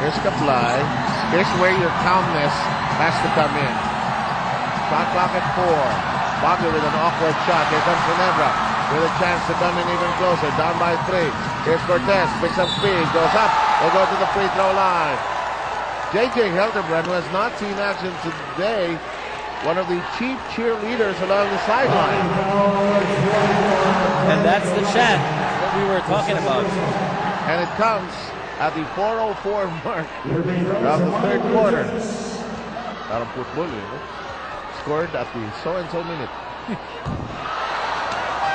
Here's Kablay. Here's where your calmness has to come in. Shot clock at 4. Baguio with an awkward shot. Here comes Ginebra with a chance to come in even closer. Down by 3. Here's Cortez. Picks up speed. Goes up. They go to the free throw line. J.J. Hildebrand, who has not seen action today, one of the chief cheerleaders along the sideline. And that's the chant that we were talking about. And it comes at the 4:04 mark of the third quarter. Parang football, scored at the so-and-so minute.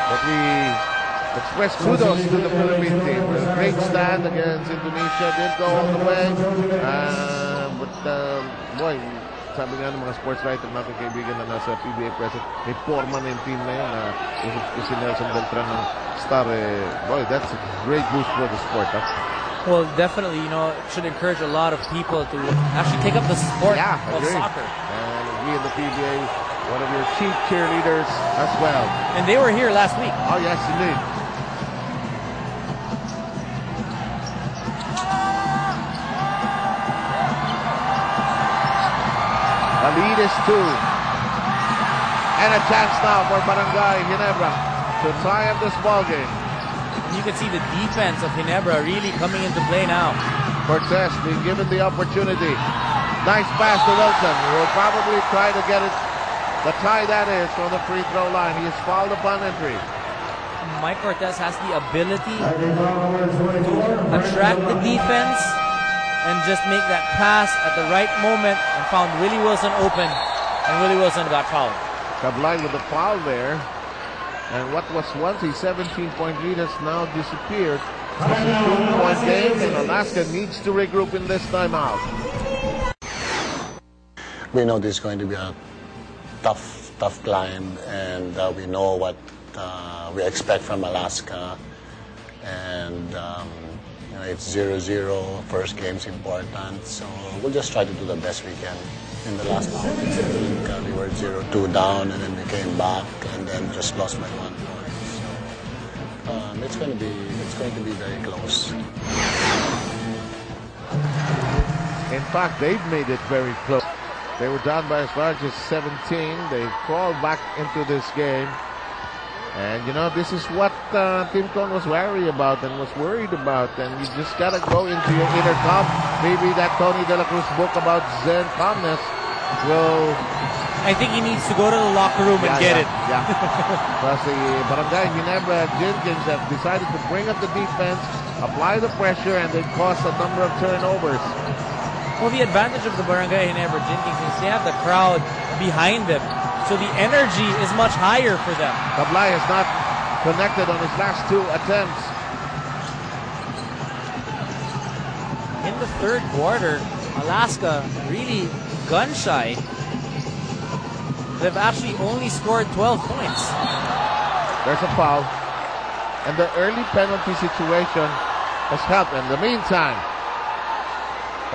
But we express kudos to the Philippine team. A great stand against Indonesia. Didn't go all the way. But boy, sabi nga ng mga sports writer natin kaibigan na nasa PBA President, may forma na yung team na yun. Si Nelson Beltran ng star. Boy, that's a great boost for the sport. Huh? Well, definitely, it should encourage a lot of people to actually take up the sport of soccer. And we in the PBA, one of your chief cheerleaders as well. And they were here last week. Oh, yes, indeed. The lead is 2. And a chance now for Barangay Ginebra to tie up this ball game. And you can see the defense of Ginebra really coming into play now. Cortez being given the opportunity. Nice pass to Wilson. He will probably try to get it. The tie that is from the free throw line. He is fouled upon entry. Mike Cortez has the ability to attract the defense and just make that pass at the right moment and found Willie Wilson open, and Willie Wilson got fouled. Kablay with the foul there, and what was once a 17-point lead has now disappeared. It's a 2-point game, and Alaska needs to regroup in this timeout. We know this is going to be a tough climb, and we know what we expect from Alaska, and it's 0-0. First game's important, so we'll just try to do the best we can. In the last round, I think we were 0-2 down, and then we came back, and then just lost by 1 point. So it's going to be very close. In fact, they've made it very close. They were down by as large as 17. They crawled back into this game. And, this is what Tim Cone was worried about and was worried about. And you just got to go into your inner calm. Maybe that Tony De La Cruz book about Zen calmness will... I think he needs to go to the locker room and get it. Yeah. Plus the Barangay Ginebra Jenkins have decided to bring up the defense, apply the pressure, and they cause a number of turnovers. Well, the advantage of the Barangay Ginebra Jenkins is they have the crowd behind them. So the energy is much higher for them. Kablay has not connected on his last 2 attempts. In the third quarter, Alaska really gun-shy. They've actually only scored 12 points. There's a foul. And the early penalty situation has helped. In the meantime,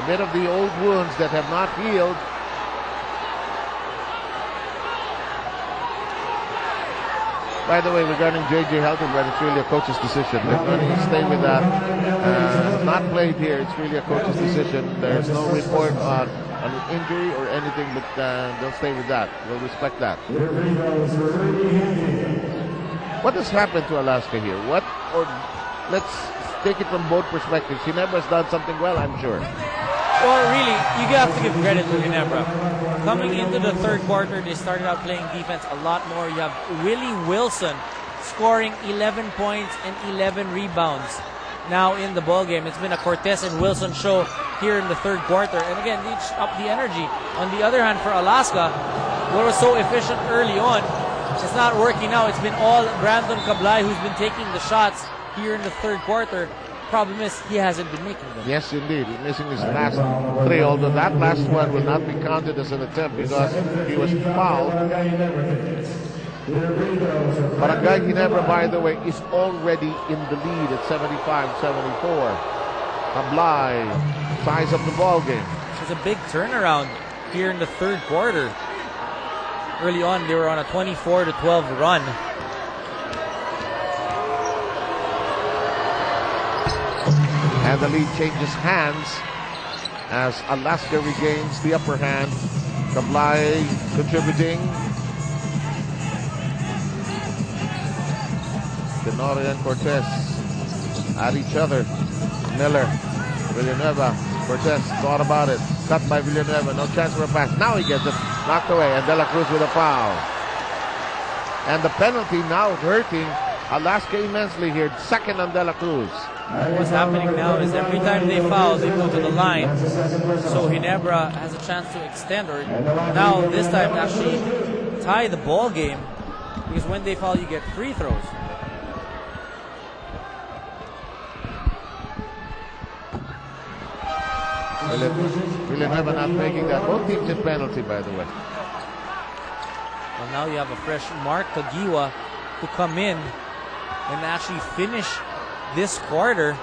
a bit of the old wounds that have not healed. By the way, regarding J.J. Hildebrand, it's really a coach's decision. They're going to stay with that. Not played here. It's really a coach's decision. There's no report on an injury or anything, but they'll stay with that. We'll respect that. What has happened to Alaska here? Let's take it from both perspectives. Ginebra's done something well, I'm sure. Well, really, you have to give credit to Ginebra. Coming into the third quarter, they started out playing defense a lot more. You have Willie Wilson scoring 11 points and 11 rebounds. Now in the ball game, it's been a Cortez and Wilson show here in the third quarter. And again, they up the energy. On the other hand, for Alaska, what was so efficient early on, it's not working now. It's been all Brandon Kablay who's been taking the shots here in the third quarter. Problem is, he hasn't been making them. Yes, indeed. He's missing his last 3, although that last one will not be counted as an attempt because he was fouled. Barangay Ginebra, by the way, is already in the lead at 75-74. Kablay ties up the ball game. It's a big turnaround here in the third quarter. Early on, they were on a 24-12 run. And the lead changes hands as Alaska regains the upper hand. Kablai contributing. Tenorio and Cortez at each other. Miller, Villanueva, Cortez thought about it. Cut by Villanueva, no chance for a pass. Now he gets it knocked away, and De La Cruz with a foul. And the penalty now hurting Alaska immensely here. Second on De La Cruz. What's happening now is every time they foul, they go to the line. So Ginebra has a chance to extend, or now this time actually tie the ball game, because when they foul, you get free throws. Villanueva not making that. Both teams in penalty, by the way. Well, now you have a fresh Mark Kagiwa to come in and actually finish this quarter.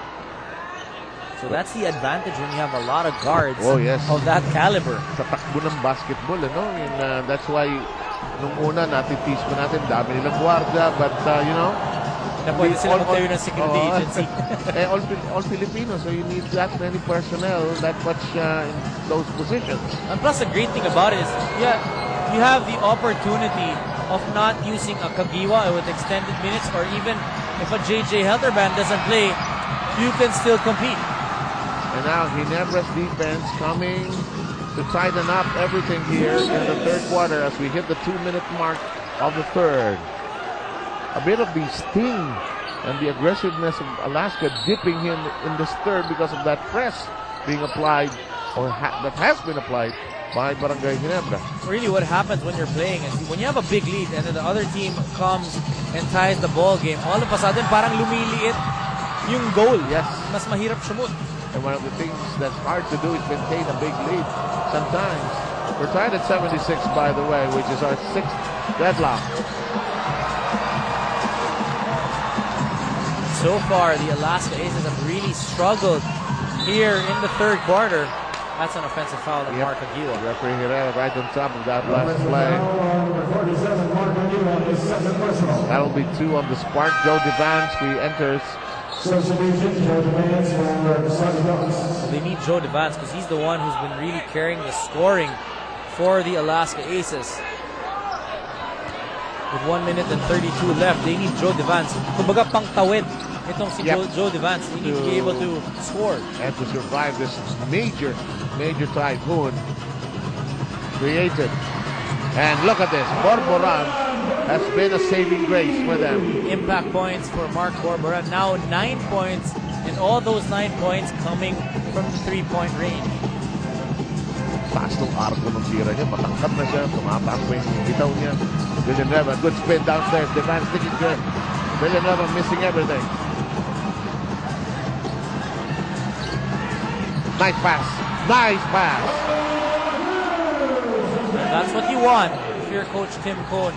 So that's the advantage when you have a lot of guards of that caliber. Sa takbo ng basketball, ano? That's why nung una natitis mo natin, dami nilang guardia, but you know, na pwede sila magtayo ng security agency. all Filipino, so you need that many personnel, that much in those positions. And plus, the great thing about it is, you have the opportunity of not using a Kagiwa with extended minutes, or even if a JJ Helderman doesn't play, you can still compete. And now Ginebra's defense coming to tighten up everything here in the third quarter as we hit the 2-minute mark of the third. A bit of the sting and the aggressiveness of Alaska dipping him in this third because of that press being applied, or that has been applied by Barangay Ginebra. Really what happens when you're playing is when you have a big lead and then the other team comes and ties the ball game, all of a sudden parang lumiliit yung goal. Yes. Mas mahirap sumut. And one of the things that's hard to do is maintain a big lead sometimes. We're tied at 76, by the way, which is our 6th deadlock. So far, the Alaska Aces have really struggled here in the third quarter. That's an offensive foul of Mark Aguila. Referee Herrera right on top of that last play. That'll be 2 on the spark. Joe Devansky enters. They need Joe Devance because he's the one who's been really carrying the scoring for the Alaska Aces. With 1 minute and 32 left, they need Joe Devance. Kumbaga pang tawid itong si Joe Devance. He needs to be able to score. And to survive this major typhoon created. And look at this. Borboran has been a saving grace for them. Impact points for Mark Borboran. Now 9 points, and all those 9 points coming from the 3-point range. Taas ng arko ng tira niya. Matangkad na siya. Tumatakbo yung bitaw niya. Villanueva, good spin downstairs. Devance sticking good. Villanueva missing everything. Nice pass. Nice pass. And that's what you want if you're Coach Tim Cohn.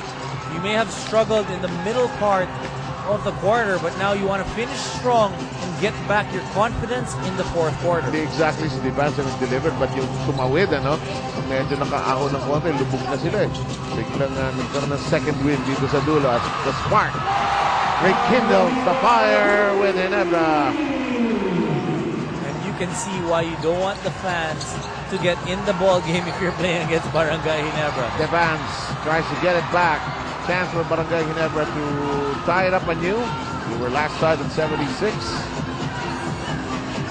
You may have struggled in the middle part of the quarter, but now you want to finish strong and get back your confidence in the fourth quarter. Hindi exactly si Devance ang delivered, but yung tumawid, ano? Medyo nakaahon ng konti, lubog na sila eh. Biglang nagkaroon ng second wind dito sa dulo at the spark rekindles the fire with Ginebra. And you can see why you don't want the fans to get in the ball game if you're playing against Barangay Ginebra. Devance tries to get it back. Chance for Barangay Ginebra to tie it up anew. We were last side at 76.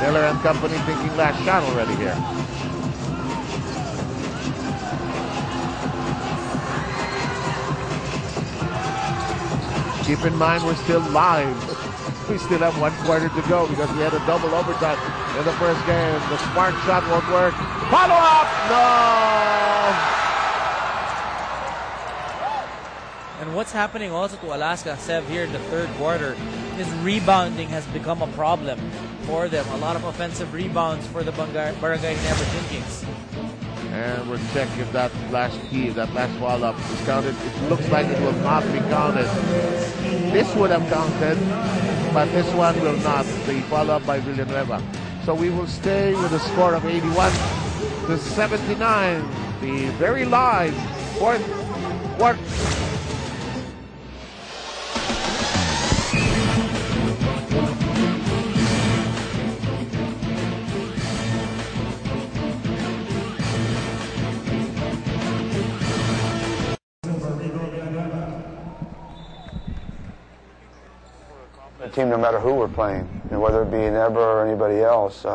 Miller and company thinking last shot already here. Keep in mind we're still live. We still have 1 quarter to go because we had a double overtime in the first game. The spark shot won't work. Follow up! No! And what's happening also to Alaska, Sev, here in the third quarter is rebounding has become a problem for them. A lot of offensive rebounds for the Barangay Ginebra Gin Kings. And we'll check if that last follow-up is counted. It looks like it will not be counted. This would have counted, but this one will not. The follow-up by Villanueva. So we will stay with a score of 81-79. The very live fourth quarter. team no matter who we're playing, whether it be Ginebra or anybody else.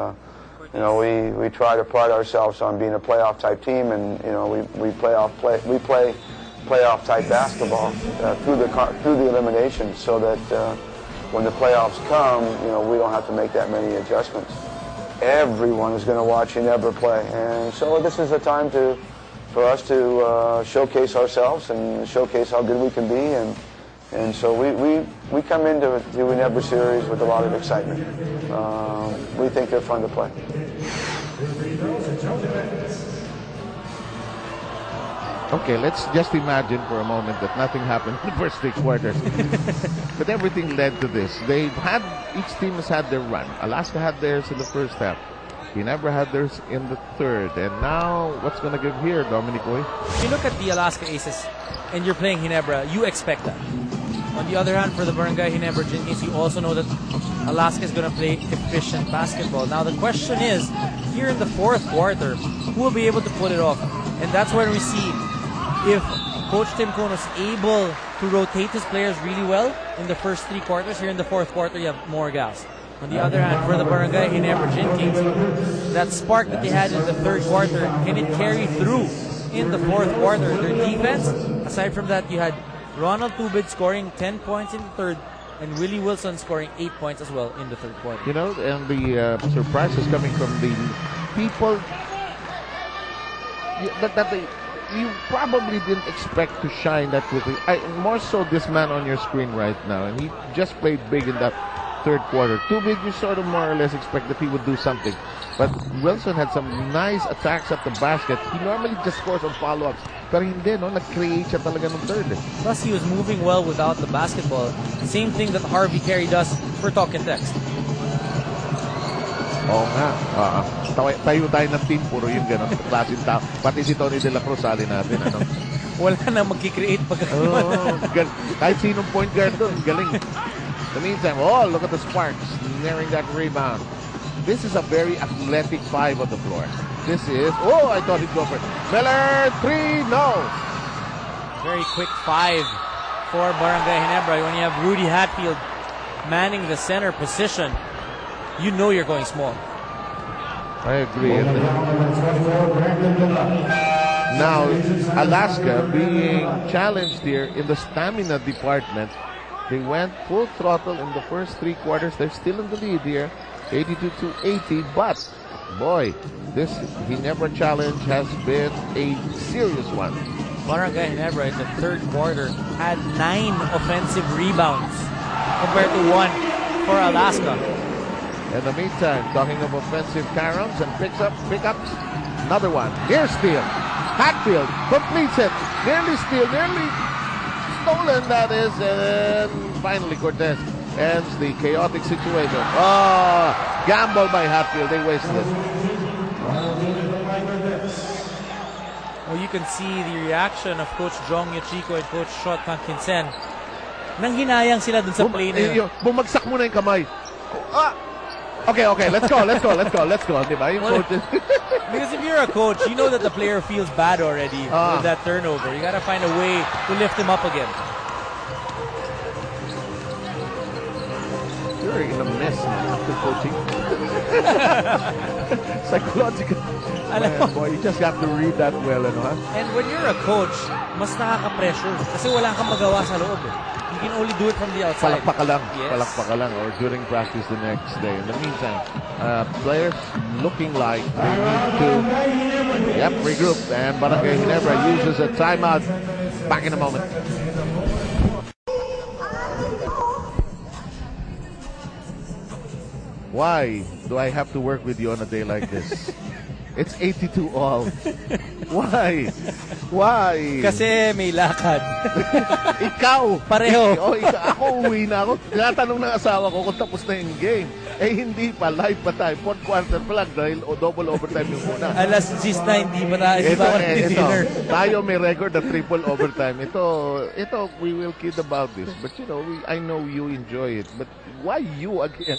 We try to pride ourselves on being a playoff type team, and we play playoff type basketball through the elimination, so that when the playoffs come, we don't have to make that many adjustments. Everyone is going to watch Ginebra play, and so this is a time for us to showcase ourselves and showcase how good we can be, and so we come into the Ginebra series with a lot of excitement. We think they're fun to play. Okay, let's just imagine for a moment that nothing happened in the first 3 quarters. But everything led to this. Each team has had their run. Alaska had theirs in the first half. Ginebra had theirs in the third. And now, what's going to give here, Dominic Oy? If you look at the Alaska Aces and you're playing Ginebra, you expect that. On the other hand, for the Barangay Ginebra Gin, you also know that Alaska is going to play efficient basketball. Now, the question is, here in the fourth quarter, who will be able to pull it off? And that's when we see if Coach Tim Cohn is able to rotate his players really well in the first 3 quarters. Here in the fourth quarter, you have more gas. On the other hand, for the Barangay Ginebra Gin Kings, that spark that they had in the third quarter, can it carry through in the fourth quarter? Their defense, aside from that, you had Ronald Tubid scoring 10 points in the third, and Willie Wilson scoring 8 points as well in the third quarter. And the surprise is coming from the people that you probably didn't expect to shine that quickly. More so this man on your screen right now, and he just played big in that third quarter. Too big, you sort of more or less expect that he would do something. But Wilson had some nice attacks at the basket. He normally just scores on follow-ups. Pero hindi, nag-create siya talaga ng third. Plus, he was moving well without the basketball. Same thing that Harvey Carey does for talk and text. Oo nga. Tayo ng team, puro yung gano'n. Klaseng tao. Pati si Tony De La Cruz, sali natin. Wala na magkikreate kahit sinong point guard doon, galing. In the meantime, look at the Sparks nearing that rebound. This is a very athletic 5 on the floor. This is, I thought he'd go for it. Miller, 3, no. Very quick 5 for Barangay Ginebra. When you have Rudy Hatfield manning the center position, you know you're going small. I agree. Now, Alaska being challenged here in the stamina department. They went full throttle in the first 3 quarters. They're still in the lead here, 82-80. But, boy, this Ginebra challenge has been a serious one. Barangay Ginebra in the third quarter had 9 offensive rebounds compared to 1 for Alaska. In the meantime, talking of offensive caroms and pickups, another one. Here's steal. Hatfield completes it. Nearly steal, nearly stolen, that is. And finally, Cortez ends the chaotic situation. Gamble by Hatfield. They wasted it. Well, you can see the reaction of Coach Jong Yochiko and Coach Shot Kankinsen. Nanghinayang sila dun sa play na yun. Bumagsak muna yung kamay. Okay, let's go. Diba? Because if you're a coach, you know that the player feels bad already with that turnover. You gotta find a way to lift him up again. You're in a mess after coaching. Psychological. Boy, you just have to read that well, And when you're a coach, mas nakaka-pressure kasi wala kang magawa sa loob. You can only do it from the outside. Palakpak ka lang, or during practice the next day. In the meantime, players looking like they need to regroup. And Barangay Ginebra uses a timeout. Back in a moment. Why do I have to work with you on a day like this? It's 82 all. Why? Kasi may lakad. Ikaw. Pareho. Ako uwi na ako. Tinatanong ng asawa ko kung tapos na yung game. Hindi pa. Live pa tayo. Fourth quarter pa lang dahil double overtime yung una. Alas 6 na hindi pa tayo. Tayo may record na triple overtime. Ito, we will kid about this. But I know you enjoy it. But why you again?